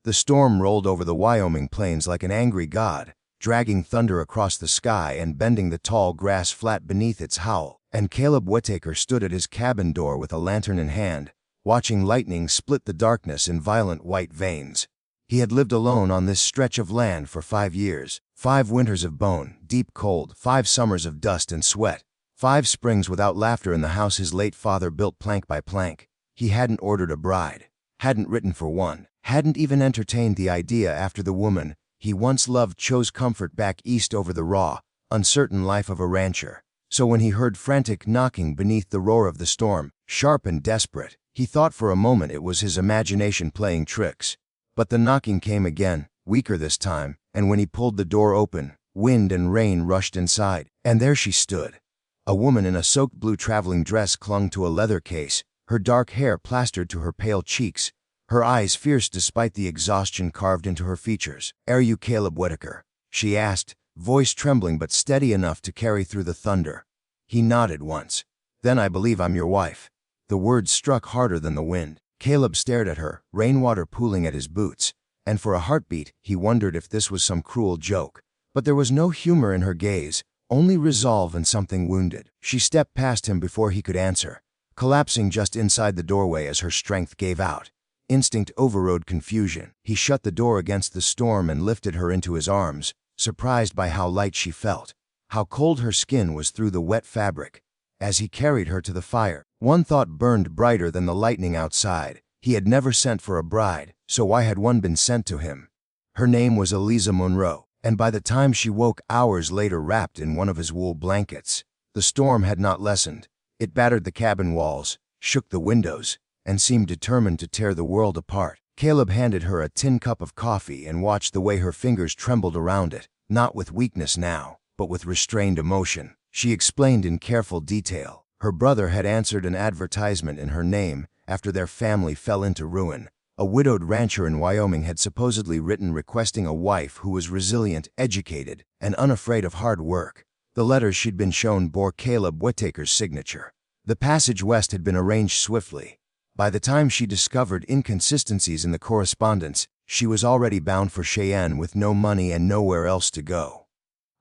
The storm rolled over the Wyoming plains like an angry god, dragging thunder across the sky and bending the tall grass flat beneath its howl. And Caleb Whittaker stood at his cabin door with a lantern in hand, watching lightning split the darkness in violent white veins. He had lived alone on this stretch of land for 5 years, 5 winters of bone, deep cold, 5 summers of dust and sweat, 5 springs without laughter in the house his late father built plank by plank. He hadn't ordered a bride, hadn't written for one, hadn't even entertained the idea after the woman he once loved chose comfort back east over the raw, uncertain life of a rancher. So when he heard frantic knocking beneath the roar of the storm, sharp and desperate, he thought for a moment it was his imagination playing tricks. But the knocking came again, weaker this time, and when he pulled the door open, wind and rain rushed inside, and there she stood. A woman in a soaked blue traveling dress clung to a leather case, her dark hair plastered to her pale cheeks, her eyes fierce despite the exhaustion carved into her features. "Are you Caleb Whittaker?" she asked, voice trembling but steady enough to carry through the thunder. He nodded once. "Then I believe I'm your wife." The words struck harder than the wind. Caleb stared at her, rainwater pooling at his boots, and for a heartbeat he wondered if this was some cruel joke. But there was no humor in her gaze, only resolve and something wounded. She stepped past him before he could answer, collapsing just inside the doorway as her strength gave out. Instinct overrode confusion. He shut the door against the storm and lifted her into his arms, surprised by how light she felt, how cold her skin was through the wet fabric. As he carried her to the fire, one thought burned brighter than the lightning outside. He had never sent for a bride, so why had one been sent to him? Her name was Eliza Monroe, and by the time she woke hours later wrapped in one of his wool blankets, the storm had not lessened. It battered the cabin walls, shook the windows, and seemed determined to tear the world apart. Caleb handed her a tin cup of coffee and watched the way her fingers trembled around it, not with weakness now, but with restrained emotion. She explained in careful detail. Her brother had answered an advertisement in her name after their family fell into ruin. A widowed rancher in Wyoming had supposedly written requesting a wife who was resilient, educated, and unafraid of hard work. The letters she'd been shown bore Caleb Whittaker's signature. The passage west had been arranged swiftly. By the time she discovered inconsistencies in the correspondence, she was already bound for Cheyenne with no money and nowhere else to go.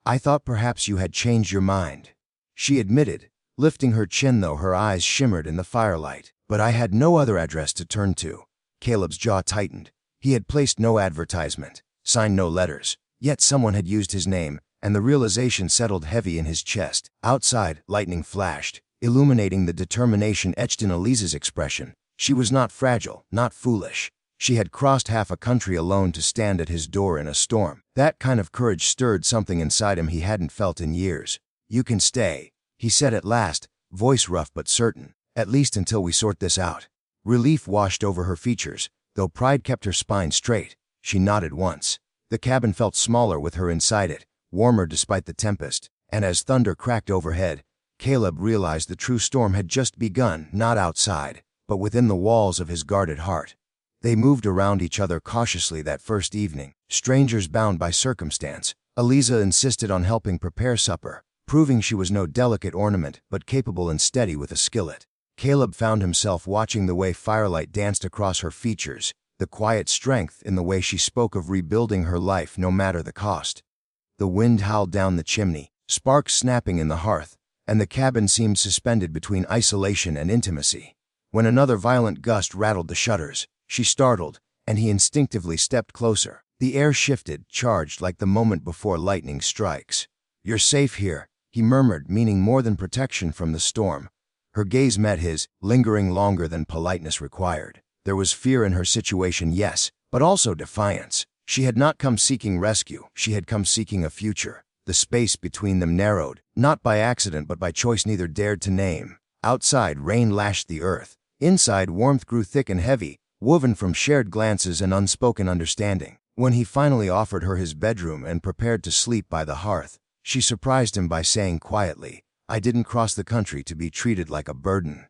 "I thought perhaps you had changed your mind," she admitted, lifting her chin though her eyes shimmered in the firelight. "But I had no other address to turn to." Caleb's jaw tightened. He had placed no advertisement, signed no letters, yet someone had used his name, and the realization settled heavy in his chest. Outside, lightning flashed, illuminating the determination etched in Eliza's expression. She was not fragile, not foolish. She had crossed half a country alone to stand at his door in a storm. That kind of courage stirred something inside him he hadn't felt in years. "You can stay," he said at last, voice rough but certain, "at least until we sort this out." Relief washed over her features, though pride kept her spine straight. She nodded once. The cabin felt smaller with her inside it, warmer despite the tempest, and as thunder cracked overhead, Caleb realized the true storm had just begun, not outside, but within the walls of his guarded heart. They moved around each other cautiously that first evening, strangers bound by circumstance. Eliza insisted on helping prepare supper, proving she was no delicate ornament but capable and steady with a skillet. Caleb found himself watching the way firelight danced across her features, the quiet strength in the way she spoke of rebuilding her life no matter the cost. The wind howled down the chimney, sparks snapping in the hearth, and the cabin seemed suspended between isolation and intimacy. When another violent gust rattled the shutters, she startled, and he instinctively stepped closer. The air shifted, charged like the moment before lightning strikes. "You're safe here," he murmured, meaning more than protection from the storm. Her gaze met his, lingering longer than politeness required. There was fear in her situation, yes, but also defiance. She had not come seeking rescue, she had come seeking a future. The space between them narrowed, not by accident but by choice neither dared to name. Outside, rain lashed the earth. Inside, warmth grew thick and heavy, woven from shared glances and unspoken understanding. When he finally offered her his bedroom and prepared to sleep by the hearth, she surprised him by saying quietly, "I didn't cross the country to be treated like a burden."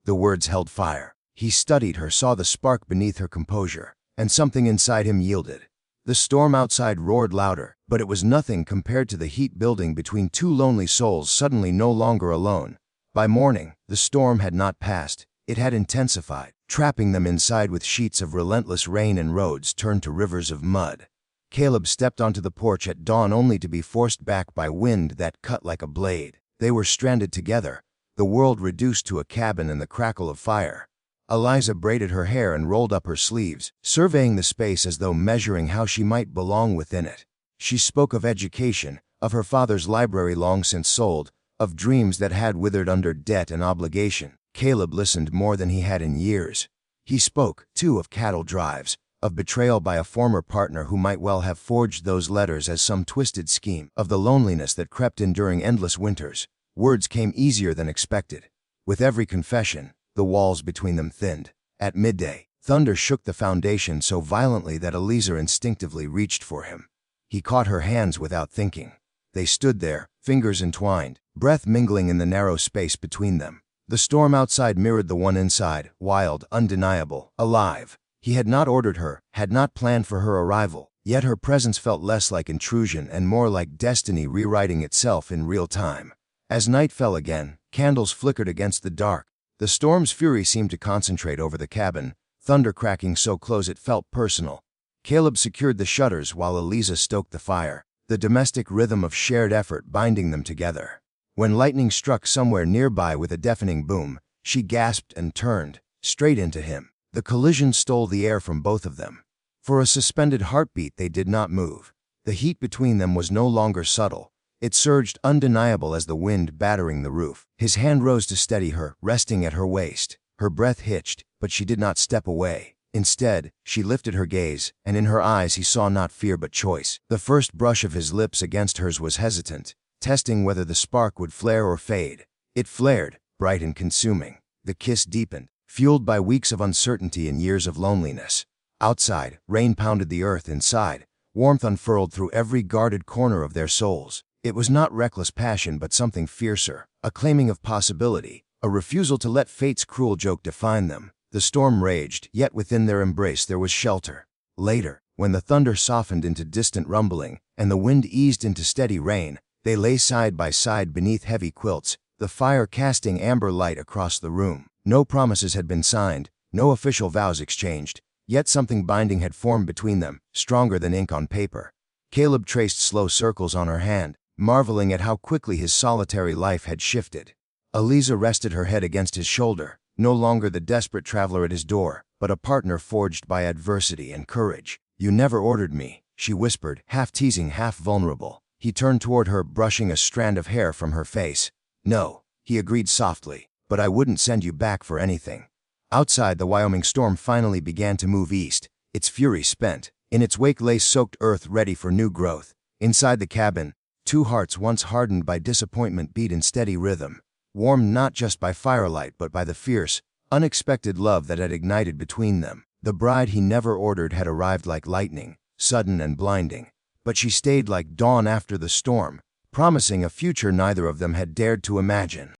The words held fire. He studied her, saw the spark beneath her composure, and something inside him yielded. The storm outside roared louder, but it was nothing compared to the heat building between two lonely souls suddenly no longer alone. By morning, the storm had not passed. It had intensified. trapping them inside with sheets of relentless rain and roads turned to rivers of mud. Caleb stepped onto the porch at dawn only to be forced back by wind that cut like a blade. They were stranded together, the world reduced to a cabin and the crackle of fire. Eliza braided her hair and rolled up her sleeves, surveying the space as though measuring how she might belong within it. She spoke of education, of her father's library long since sold, of dreams that had withered under debt and obligation. Caleb listened more than he had in years. He spoke, too, of cattle drives, of betrayal by a former partner who might well have forged those letters as some twisted scheme, of the loneliness that crept in during endless winters. Words came easier than expected. With every confession, the walls between them thinned. At midday, thunder shook the foundation so violently that Eliza instinctively reached for him. He caught her hands without thinking. They stood there, fingers entwined, breath mingling in the narrow space between them. The storm outside mirrored the one inside, wild, undeniable, alive. He had not ordered her, had not planned for her arrival, yet her presence felt less like intrusion and more like destiny rewriting itself in real time. As night fell again, candles flickered against the dark. The storm's fury seemed to concentrate over the cabin, thunder cracking so close it felt personal. Caleb secured the shutters while Eliza stoked the fire, the domestic rhythm of shared effort binding them together. When lightning struck somewhere nearby with a deafening boom, she gasped and turned, straight into him. The collision stole the air from both of them. For a suspended heartbeat they did not move. The heat between them was no longer subtle. It surged undeniable as the wind battering the roof. His hand rose to steady her, resting at her waist. Her breath hitched, but she did not step away. Instead, she lifted her gaze, and in her eyes he saw not fear but choice. The first brush of his lips against hers was hesitant, testing whether the spark would flare or fade. It flared, bright and consuming. The kiss deepened, fueled by weeks of uncertainty and years of loneliness. Outside, rain pounded the earth inside, warmth unfurled through every guarded corner of their souls. It was not reckless passion but something fiercer, a claiming of possibility, a refusal to let fate's cruel joke define them. The storm raged, yet within their embrace there was shelter. Later, when the thunder softened into distant rumbling, and the wind eased into steady rain, they lay side by side beneath heavy quilts, the fire casting amber light across the room. No promises had been signed, no official vows exchanged, yet something binding had formed between them, stronger than ink on paper. Caleb traced slow circles on her hand, marveling at how quickly his solitary life had shifted. Eliza rested her head against his shoulder, no longer the desperate traveler at his door, but a partner forged by adversity and courage. "You never ordered me," she whispered, half teasing, half vulnerable. He turned toward her, brushing a strand of hair from her face. "No," he agreed softly, "but I wouldn't send you back for anything." Outside, the Wyoming storm finally began to move east, its fury spent. In its wake lay soaked earth ready for new growth. Inside the cabin, two hearts once hardened by disappointment beat in steady rhythm, warmed not just by firelight but by the fierce, unexpected love that had ignited between them. The bride he never ordered had arrived like lightning, sudden and blinding, but she stayed like dawn after the storm, promising a future neither of them had dared to imagine.